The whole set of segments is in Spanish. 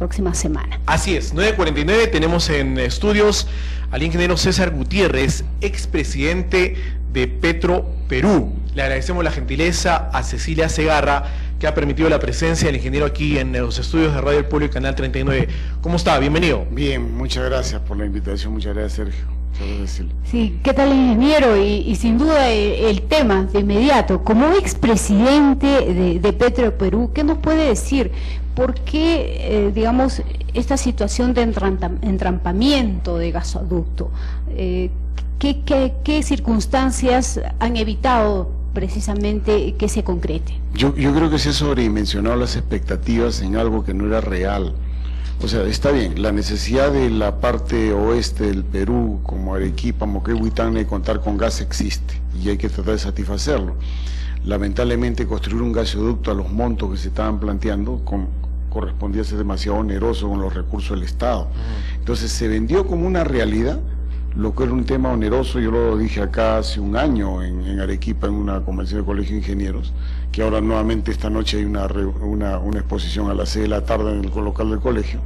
próxima semana. Así es, 9:49, tenemos en estudios al ingeniero César Gutiérrez, expresidente de Petro Perú. Le agradecemos la gentileza a Cecilia Segarra, que ha permitido la presencia del ingeniero aquí en los estudios de Radio El Pueblo y Canal 39. ¿Cómo está? Bienvenido. Bien, muchas gracias por la invitación, muchas gracias, Sergio. Sí, ¿qué tal, ingeniero? Y sin duda el tema de inmediato, como expresidente de Petro Perú, ¿qué nos puede decir? ¿Por qué, digamos, esta situación de entrampamiento de gasoducto? ¿Qué circunstancias han evitado precisamente que se concrete? Yo creo que se ha sobredimensionado las expectativas en algo que no era real. O sea, está bien, la necesidad de la parte oeste del Perú, como Arequipa, Moquegua y Tacna, de contar con gas existe y hay que tratar de satisfacerlo. Lamentablemente, construir un gasoducto a los montos que se estaban planteando correspondía a ser demasiado oneroso con los recursos del Estado. Entonces se vendió como una realidad, lo que era un tema oneroso. Yo lo dije acá hace un año en Arequipa, en una convención de Colegio de Ingenieros, que ahora nuevamente esta noche hay una exposición a las 6 de la tarde en el local del colegio,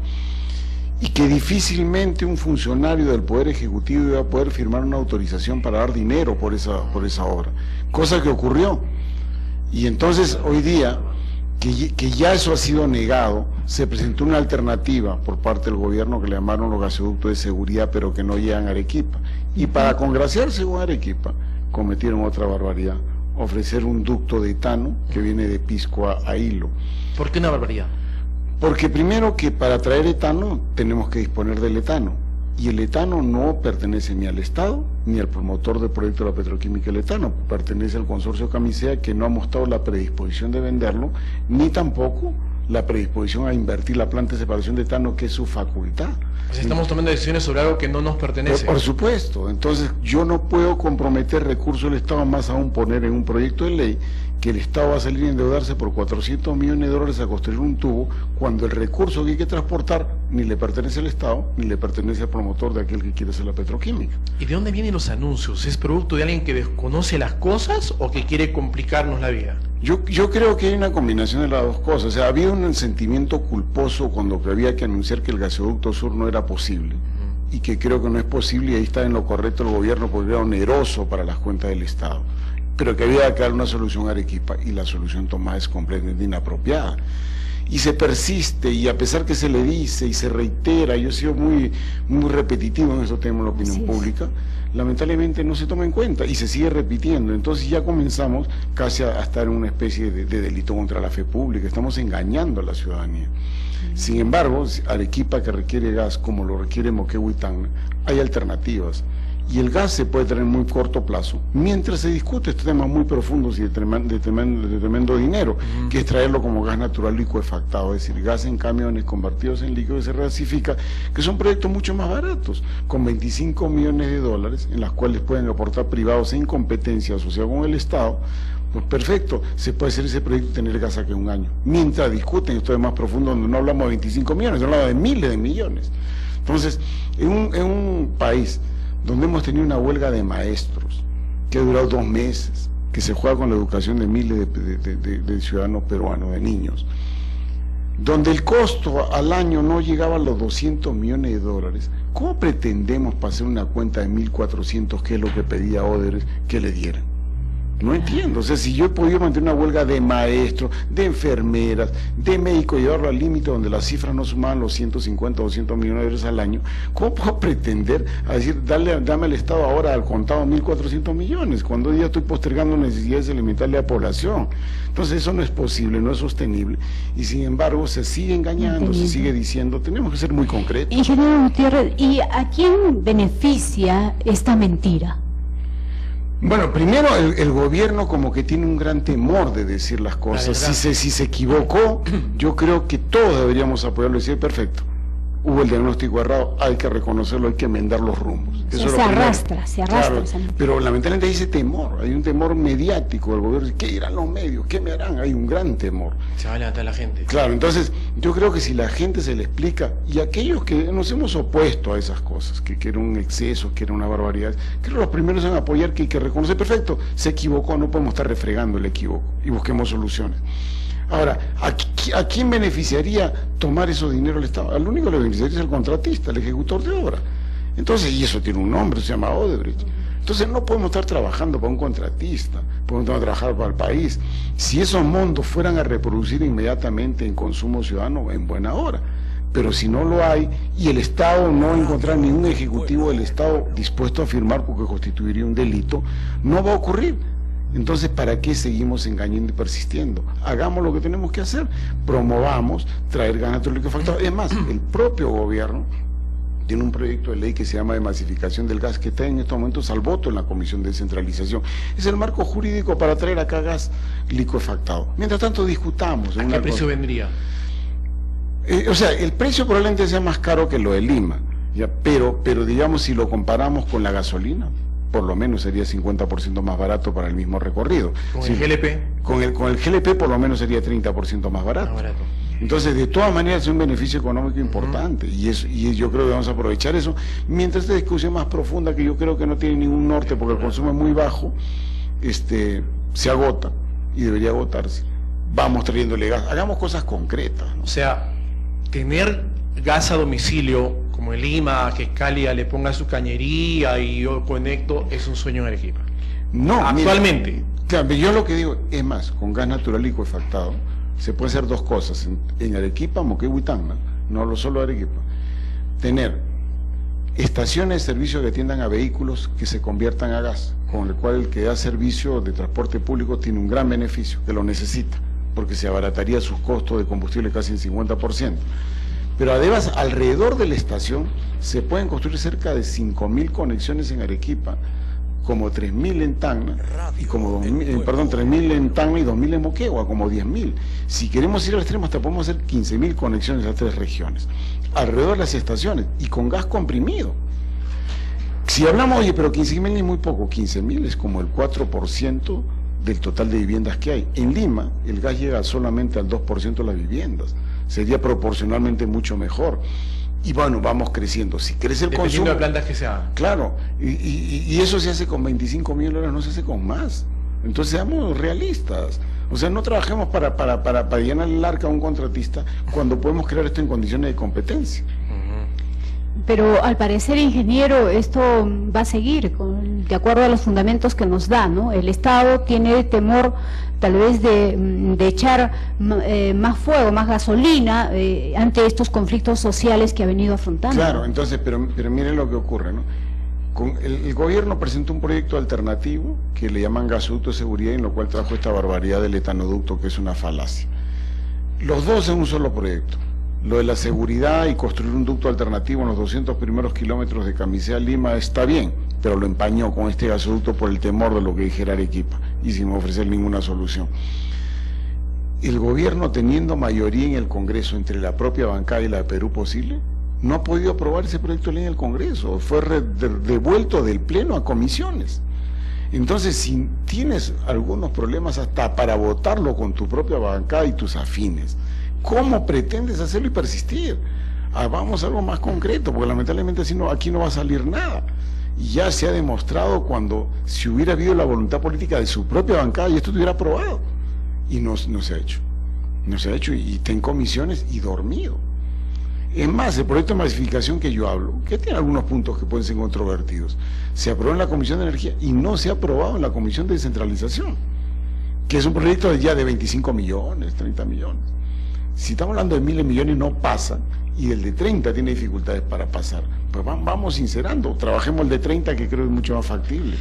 y que difícilmente un funcionario del Poder Ejecutivo iba a poder firmar una autorización para dar dinero por esa obra, cosa que ocurrió. Y entonces hoy día, que ya eso ha sido negado, se presentó una alternativa por parte del gobierno que le llamaron los gasoductos de seguridad, pero que no llegan a Arequipa. Y para congraciarse con Arequipa, cometieron otra barbaridad: ofrecer un ducto de etano que viene de Pisco a Hilo. ¿Por qué una barbaridad? Porque primero, que para traer etano tenemos que disponer del etano, y el etano no pertenece ni al Estado ni al promotor del proyecto de la petroquímica. El etano pertenece al consorcio Camisea, que no ha mostrado la predisposición de venderlo, ni tampoco la predisposición a invertir la planta de separación de etano, que es su facultad. Pues estamos tomando decisiones sobre algo que no nos pertenece. Por supuesto. Entonces yo no puedo comprometer recursos del Estado, más aún poner en un proyecto de ley que el Estado va a salir a endeudarse por $400 millones a construir un tubo, cuando el recurso que hay que transportar ni le pertenece al Estado ni le pertenece al promotor de aquel que quiere hacer la petroquímica. ¿Y de dónde vienen los anuncios? ¿Es producto de alguien que desconoce las cosas o que quiere complicarnos la vida? Yo creo que hay una combinación de las dos cosas. O sea, había un sentimiento culposo cuando había que anunciar que el gasoducto sur no era posible, y que creo que no es posible, y ahí está en lo correcto el gobierno, porque era oneroso para las cuentas del Estado, pero que había que dar una solución a Arequipa, y la solución tomada es completamente inapropiada. Y se persiste, y a pesar que se le dice y se reitera, yo he sido muy repetitivo en esos temas en la opinión pública, lamentablemente no se toma en cuenta y se sigue repitiendo. Entonces ya comenzamos casi a estar en una especie de delito contra la fe pública. Estamos engañando a la ciudadanía. Sin embargo, Arequipa, que requiere gas como lo requiere Moquegua y Tacna, hay alternativas, y el gas se puede tener en muy corto plazo, mientras se discute estos temas muy profundos y de tremendo dinero, que es traerlo como gas natural licuefactado, es decir, gas en camiones convertidos en líquido que se regasifica, que son proyectos mucho más baratos, con $25 millones, en las cuales pueden aportar privados en competencia asociada con el Estado. Pues perfecto, se puede hacer ese proyecto y tener gas aquí un año, mientras discuten esto de más profundo, donde no hablamos de 25 millones, hablamos de miles de millones. Entonces, en un país donde hemos tenido una huelga de maestros que ha durado 2 meses, que se juega con la educación de miles de ciudadanos peruanos, de niños, donde el costo al año no llegaba a los $200 millones, ¿cómo pretendemos pasar una cuenta de 1.400, que es lo que pedía Odebrecht, que le dieran? No entiendo. O sea, si yo he podido mantener una huelga de maestros, de enfermeras, de médicos, llevarlo al límite donde las cifras no sumaban los 150 o $200 millones al año, ¿cómo puedo pretender a decir, dame al Estado ahora al contado 1.400 millones, cuando hoy día estoy postergando necesidades elementales de la población? Entonces eso no es posible, no es sostenible, y sin embargo se sigue engañando, se sigue diciendo. Tenemos que ser muy concretos. Ingeniero Gutiérrez, ¿y a quién beneficia esta mentira? Bueno, primero el gobierno como que tiene un gran temor de decir las cosas. Si se equivocó, yo creo que todos deberíamos apoyarlo y decir, perfecto, hubo el diagnóstico errado, hay que reconocerlo, hay que enmendar los rumbos. Eso se arrastra. Claro, pero lamentablemente hay ese temor, hay un temor mediático del gobierno. ¿Qué dirán los medios? ¿Qué me harán? Hay un gran temor. Se va a levantar la gente. Claro, entonces yo creo que si la gente se le explica, y aquellos que nos hemos opuesto a esas cosas, que era un exceso, que era una barbaridad, creo que los primeros en apoyar que hay que reconocer, perfecto, se equivocó, no podemos estar refregando el equívoco, y busquemos soluciones. Ahora, ¿a quién beneficiaría tomar esos dineros al Estado? Al único que le beneficiaría es el contratista, el ejecutor de obra. Entonces, y eso tiene un nombre, se llama Odebrecht. Entonces no podemos estar trabajando para un contratista, podemos estar trabajando para el país. Si esos montos fueran a reproducir inmediatamente en consumo ciudadano, en buena hora. Pero si no lo hay, y el Estado no encontrar ningún ejecutivo del Estado dispuesto a firmar porque constituiría un delito, no va a ocurrir. Entonces, ¿para qué seguimos engañando y persistiendo? Hagamos lo que tenemos que hacer, promovamos traer gas natural licuefactado. Es más, el propio gobierno tiene un proyecto de ley que se llama de masificación del gas, que está en estos momentos al voto en la Comisión de Descentralización. Es el marco jurídico para traer acá gas licuefactado. Mientras tanto, discutamos. ¿A qué precio vendría? O sea, el precio probablemente sea más caro que lo de Lima, ¿ya? Pero digamos, si lo comparamos con la gasolina, por lo menos sería 50% más barato para el mismo recorrido. ¿Con el GLP? Con el GLP por lo menos sería 30% más barato. Entonces, de todas maneras, es un beneficio económico importante, y yo creo que vamos a aprovechar eso, mientras esta discusión más profunda, que yo creo que no tiene ningún norte, porque el consumo es muy bajo, se agota, y debería agotarse. Vamos trayéndole gas, hagamos cosas concretas, ¿no? O sea, tener gas a domicilio, como en Lima, que Cálida le ponga su cañería y yo conecto, es un sueño en Arequipa. No, actualmente. Mira, claro, yo lo que digo, es más, con gas natural licuefactado, se puede hacer dos cosas, en Arequipa, Moquegua y Tacna, no solo Arequipa. Tener estaciones de servicio que atiendan a vehículos que se conviertan a gas, con el cual el que da servicio de transporte público tiene un gran beneficio, que lo necesita, porque se abarataría sus costos de combustible casi en 50%. Pero además, alrededor de la estación se pueden construir cerca de 5.000 conexiones en Arequipa, como 3.000 en Tacna, y como 3.000 en Tacna y 2.000 en Moquegua, como 10.000. Si queremos ir al extremo, hasta podemos hacer 15.000 conexiones a 3 regiones, alrededor de las estaciones, y con gas comprimido. Si hablamos, oye, pero 15.000 es muy poco, 15.000 es como el 4% del total de viviendas que hay. En Lima, el gas llega solamente al 2% de las viviendas, sería proporcionalmente mucho mejor. Y bueno, vamos creciendo. Si crece el consumo, de plantas que se hagan. Claro, y eso se hace con 25 millones de dólares, no se hace con más. Entonces seamos realistas. O sea, no trabajemos para llenar el arca a un contratista cuando podemos crear esto en condiciones de competencia. Pero al parecer, ingeniero, esto va a seguir de acuerdo a los fundamentos que nos da, ¿no? El Estado tiene temor tal vez de echar más fuego, más gasolina ante estos conflictos sociales que ha venido afrontando. Claro, entonces, pero miren lo que ocurre, ¿no? El gobierno presentó un proyecto alternativo que le llaman gasoducto de seguridad, en lo cual trajo esta barbaridad del etanoducto, que es una falacia. Los dos en un solo proyecto. Lo de la seguridad y construir un ducto alternativo en los 200 primeros kilómetros de Camisea a Lima está bien, pero lo empañó con este gasoducto por el temor de lo que dijera Arequipa y sin ofrecer ninguna solución. El gobierno, teniendo mayoría en el Congreso entre la propia bancada y la de Perú Posible, no ha podido aprobar ese proyecto de ley en el Congreso, fue devuelto del Pleno a comisiones. Entonces, si tienes algunos problemas hasta para votarlo con tu propia bancada y tus afines, ¿cómo pretendes hacerlo y persistir? Vamos a algo más concreto, porque lamentablemente así aquí no va a salir nada. Y ya se ha demostrado cuando, si hubiera habido la voluntad política de su propia bancada, y esto estuviera aprobado. Y no se ha hecho. No se ha hecho, y está en comisiones y dormido. Es más, el proyecto de masificación que yo hablo, que tiene algunos puntos que pueden ser controvertidos, se aprobó en la Comisión de Energía y no se ha aprobado en la Comisión de Descentralización, que es un proyecto ya de 25 millones, 30 millones. Si estamos hablando de miles de millones, no pasa, y el de 30 tiene dificultades para pasar. Pues vamos sincerando, trabajemos el de 30, que creo que es mucho más factible.